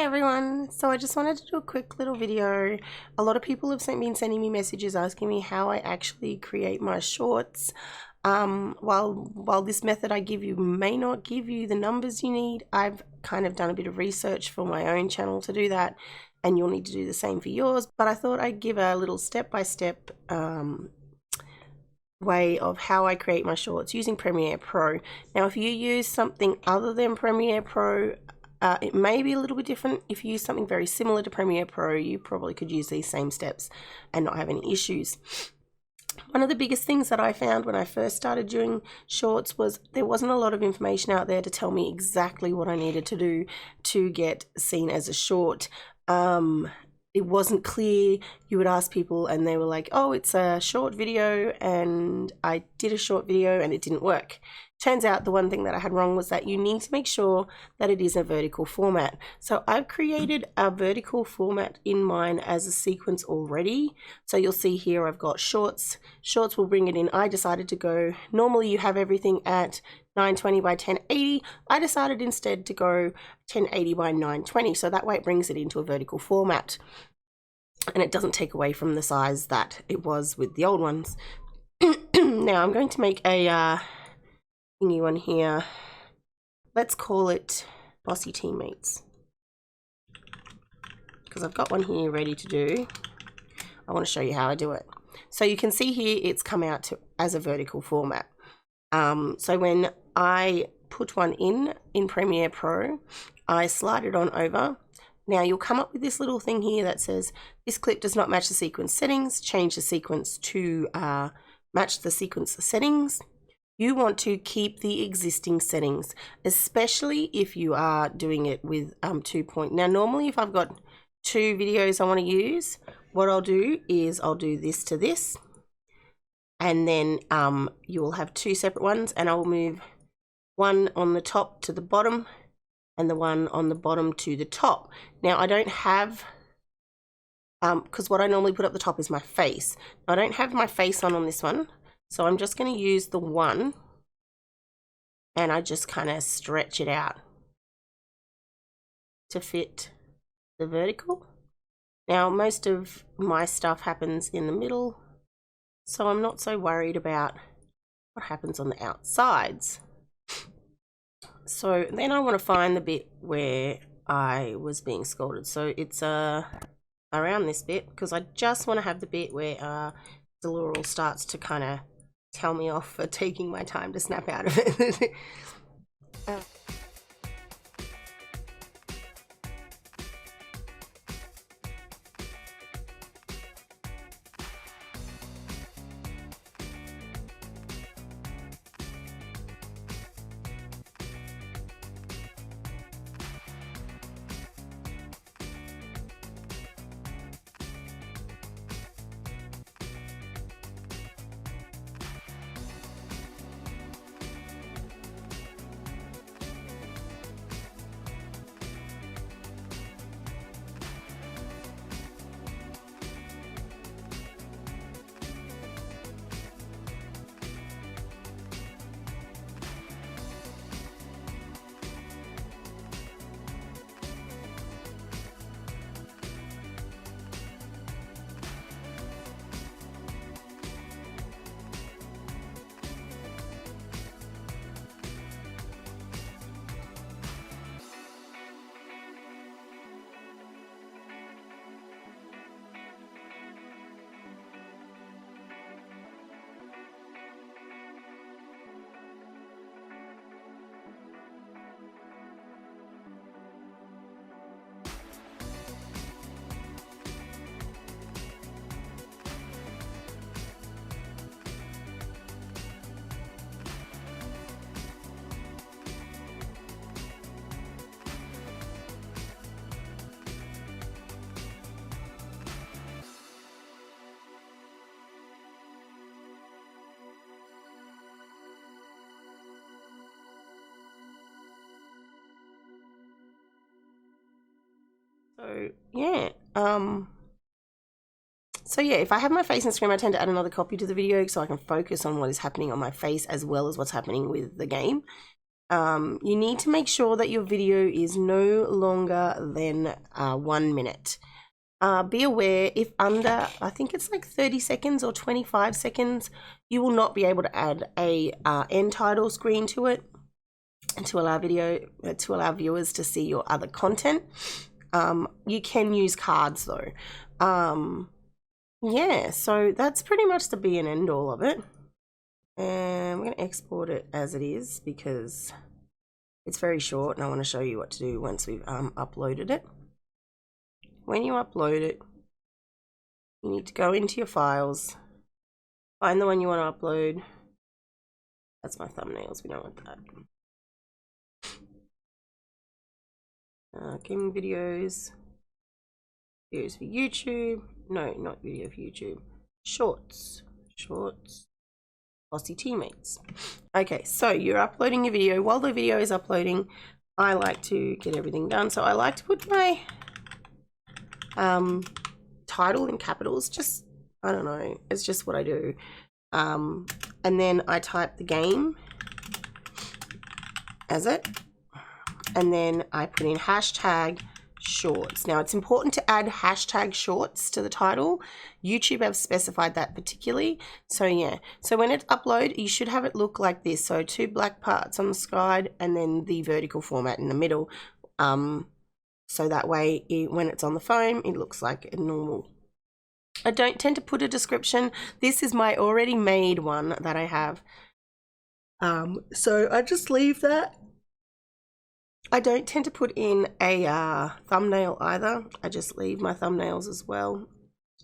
everyone, so I just wanted to do a quick little video. A lot of people have been sending me messages asking me how I actually create my shorts. While this method I give you may not give you the numbers you need, I've kind of done a bit of research for my own channel to do that, and you'll need to do the same for yours. But I thought I'd give a little step-by-step way of how I create my shorts using Premiere Pro. Now, if you use something other than Premiere Pro, it may be a little bit different. If you use something very similar to Premiere Pro, you probably could use these same steps and not have any issues. One of the biggest things that I found when I first started doing shorts was there wasn't a lot of information out there to tell me exactly what I needed to do to get seen as a short. It wasn't clear. You would ask people and they were like, oh, it's a short video, and I did a short video and it didn't work. Turns out the one thing that I had wrong was that you need to make sure that it is a vertical format. So I've created a vertical format in mine as a sequence already. So you'll see here I've got shorts. Shorts will bring it in. I decided to go, normally you have everything at 920 by 1080. I decided instead to go 1080 by 920. So that way it brings it into a vertical format. And it doesn't take away from the size that it was with the old ones. Now I'm going to make a thingy one here. Let's call it Bossy Teammates, because I've got one here ready to do. I want to show you how I do it. So you can see here it's come out as a vertical format. So when I put one in Premiere Pro, I slide it on over. Now you'll come up with this little thing here that says this clip does not match the sequence settings. Change the sequence to match the sequence settings. You want to keep the existing settings, especially if you are doing it with 2 point. Now, normally if I've got two videos I want to use, what I'll do is I'll do this to this, and then you'll have two separate ones, and I'll move one on the top to the bottom and the one on the bottom to the top. Now, I don't have, because what I normally put up the top is my face. I don't have my face on this one. So I'm just going to use the one, and I just kind of stretch it out to fit the vertical. Now, most of my stuff happens in the middle, so I'm not so worried about what happens on the outsides. So then I want to find the bit where I was being scolded. So it's around this bit, because I just want to have the bit where the laurel starts to kind of tell me off for taking my time to snap out of it. So yeah, if I have my face on screen, I tend to add another copy to the video so I can focus on what is happening on my face as well as what's happening with the game. You need to make sure that your video is no longer than 1 minute. Be aware, if under, I think it's like 30 seconds or 25 seconds, you will not be able to add a end title screen to it and to allow viewers to see your other content. You can use cards though. Yeah, so that's pretty much the be and end all of it. And we're going to export it as it is because it's very short and I want to show you what to do once we've uploaded it. When you upload it, you need to go into your files, find the one you want to upload. That's my thumbnails, we don't want that. Gaming videos, videos for YouTube, no, not video for YouTube, shorts, bossy teammates. Okay, so you're uploading your video. While the video is uploading, I like to get everything done. So I like to put my title in capitals, just, I don't know, it's just what I do. And then I type the game as it, and then I put in hashtag shorts. Now it's important to add hashtag shorts to the title. YouTube have specified that particularly. So yeah, so when it's upload, you should have it look like this. So 2 black parts on the side and then the vertical format in the middle. So that way when it's on the phone, it looks like a normal. I don't tend to put a description. This is my already made one that I have. So I just leave that. I don't tend to put in a thumbnail either. I just leave my thumbnails as well.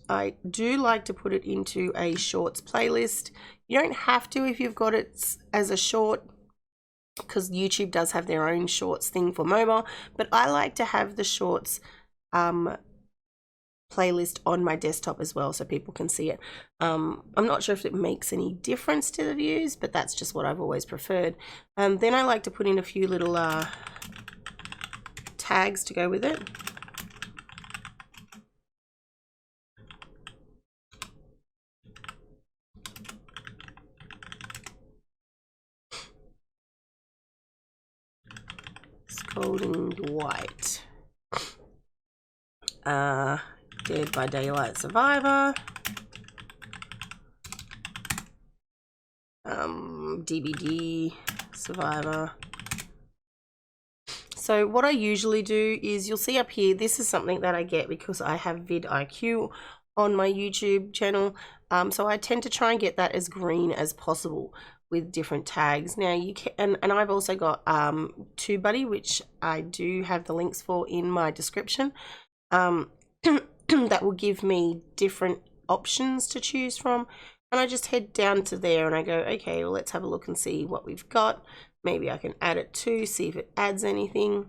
I do like to put it into a shorts playlist. You don't have to if you've got it as a short, because YouTube does have their own shorts thing for mobile, but I like to have the shorts playlist on my desktop as well so people can see it. I'm not sure if it makes any difference to the views, but that's just what I've always preferred. Then I like to put in a few little tags to go with it. Scolding Dwight. Dead by Daylight Survivor. DBD Survivor. So what I usually do is, you'll see up here, this is something that I get because I have vidIQ on my YouTube channel. So I tend to try and get that as green as possible with different tags. Now you can, and I've also got TubeBuddy, which I do have the links for in my description. That will give me different options to choose from. And I just head down to there and I go, okay, well, let's have a look and see what we've got. Maybe I can add it too, see if it adds anything.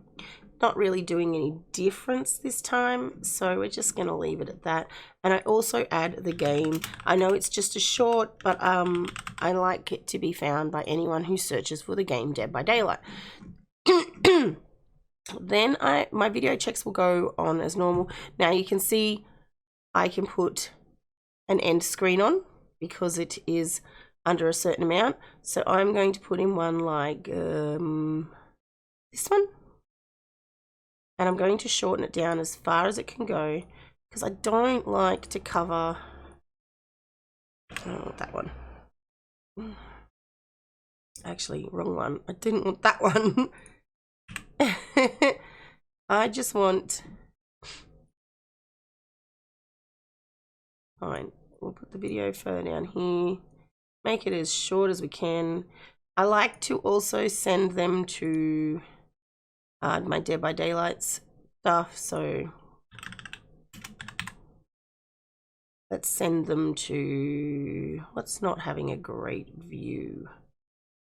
Not really doing any difference this time, so we're just going to leave it at that. And I also add the game. I know it's just a short, but I like it to be found by anyone who searches for the game Dead by Daylight. Then my video checks will go on as normal. Now you can see I can put an end screen on because it is under a certain amount. So I'm going to put in one like this one. And I'm going to shorten it down as far as it can go because I don't like to cover that one. Actually, wrong one. I didn't want that one. I just want, fine, we'll put the video further down here, make it as short as we can. I like to also send them to my Dead by Daylight stuff, so let's send them to what's not having a great view.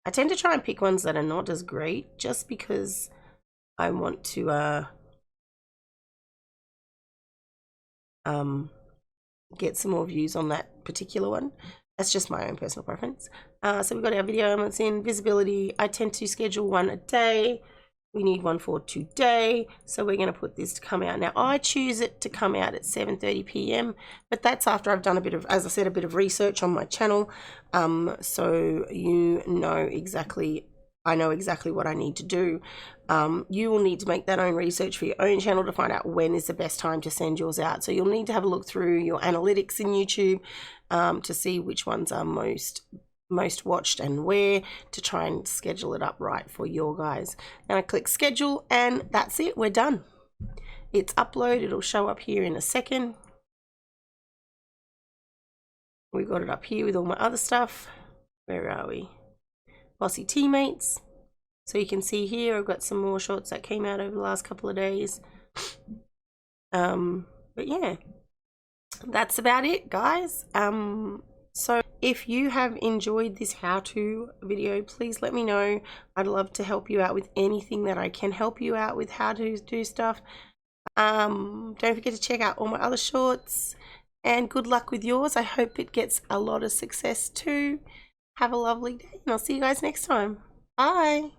I tend to try and pick ones that are not as great just because I want to get some more views on that particular one. That's just my own personal preference. So we've got our video elements in visibility. I tend to schedule one a day. We need one for today, so we're going to put this to come out. Now I choose it to come out at 7:30 p.m, but that's after I've done a bit of, as I said, a bit of research on my channel, so you know exactly I know exactly what I need to do. You will need to make that own research for your own channel to find out when is the best time to send yours out. So you'll need to have a look through your analytics in YouTube to see which ones are most watched and where, to try and schedule it up right for your guys. Then I click schedule, and that's it. We're done. It's upload. It'll show up here in a second. We got it up here with all my other stuff. Where are we? Bossy Teammates. So you can see here I've got some more shorts that came out over the last couple of days. But yeah, that's about it, guys. So if you have enjoyed this how-to video, please let me know. I'd love to help you out with anything that I can help you out with, how to do stuff. Don't forget to check out all my other shorts, and good luck with yours. I hope it gets a lot of success too. Have a lovely day, and I'll see you guys next time. Bye.